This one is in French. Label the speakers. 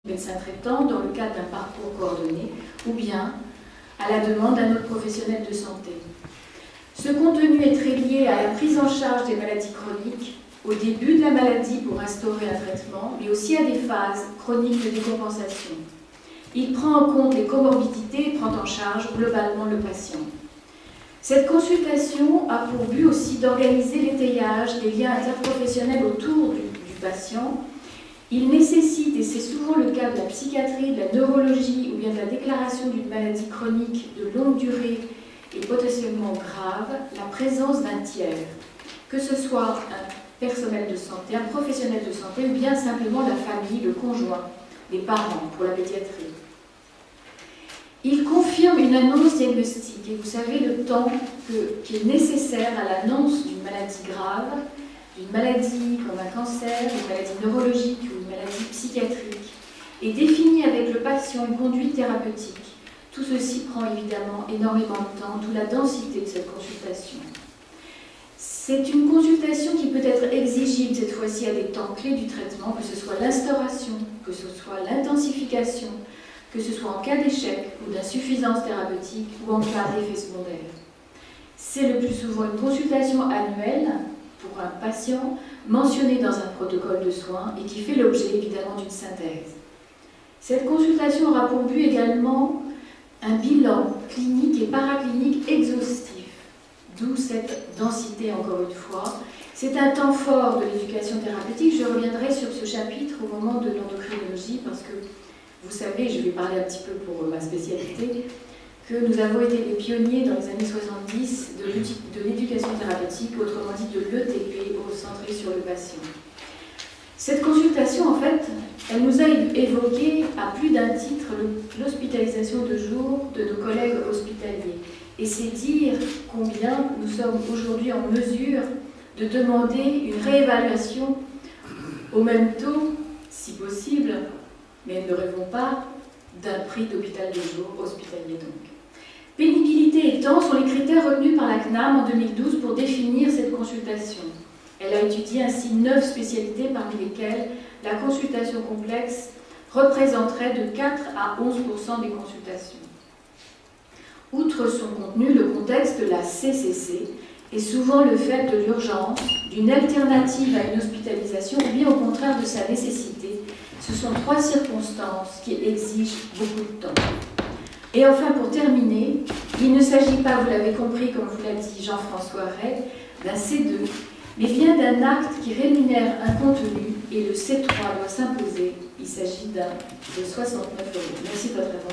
Speaker 1: médecin traitant dans le cadre d'un parcours coordonné ou bien à la demande d'un autre professionnel de santé. Ce contenu est très lié à la prise en charge des maladies chroniques, au début de la maladie pour instaurer un traitement, mais aussi à des phases chroniques de décompensation. Il prend en compte les comorbidités et prend en charge globalement le patient. Cette consultation a pour but aussi d'organiser l'étayage des liens interprofessionnels autour du patient. Il nécessite, et c'est souvent le cas de la psychiatrie, de la neurologie ou bien de la déclaration d'une maladie chronique de longue durée et potentiellement grave, la présence d'un tiers, que ce soit un personnel de santé, un professionnel de santé ou bien simplement la famille, le conjoint, les parents pour la pédiatrie. Il confirme une annonce diagnostique et vous savez le temps qui est nécessaire à l'annonce d'une maladie grave, d'une maladie comme un cancer, une maladie neurologique ou une maladie psychiatrique, et définit avec le patient une conduite thérapeutique. Tout ceci prend évidemment énormément de temps, d'où la densité de cette consultation. C'est une consultation qui peut être exigible cette fois-ci à des temps clés du traitement, que ce soit l'instauration, que ce soit l'intensification, que ce soit en cas d'échec ou d'insuffisance thérapeutique ou en cas d'effet secondaire. C'est le plus souvent une consultation annuelle pour un patient mentionné dans un protocole de soins et qui fait l'objet évidemment d'une synthèse. Cette consultation aura pour but également un bilan clinique et paraclinique exhaustif, d'où cette densité encore une fois. C'est un temps fort de l'éducation thérapeutique. Je reviendrai sur ce chapitre au moment de l'endocrinologie parce que vous savez, je vais parler un petit peu pour ma spécialité, que nous avons été les pionniers dans les années 70 de l'éducation thérapeutique, autrement dit de l'ETP, centré sur le patient. Cette consultation, en fait, elle nous a évoqué à plus d'un titre l'hospitalisation de jour de nos collègues hospitaliers. Et c'est dire combien nous sommes aujourd'hui en mesure de demander une réévaluation au même taux, si possible, mais ne rêvons pas d'un prix d'hôpital de jour hospitalier donc. Pénibilité et temps sont les critères retenus par la CNAM en 2012 pour définir cette consultation. Elle a étudié ainsi 9 spécialités parmi lesquelles la consultation complexe représenterait de 4 à 11% des consultations. Outre son contenu, le contexte de la CCC est souvent le fait de l'urgence, d'une alternative à une hospitalisation ou bien au contraire de sa nécessité. Ce sont 3 circonstances qui exigent beaucoup de temps. Et enfin, pour terminer, il ne s'agit pas, vous l'avez compris, comme vous l'a dit Jean-François Ray, d'un C2, mais bien d'un acte qui rémunère un contenu et le C3 doit s'imposer. Il s'agit de 69 €. Merci de votre attention.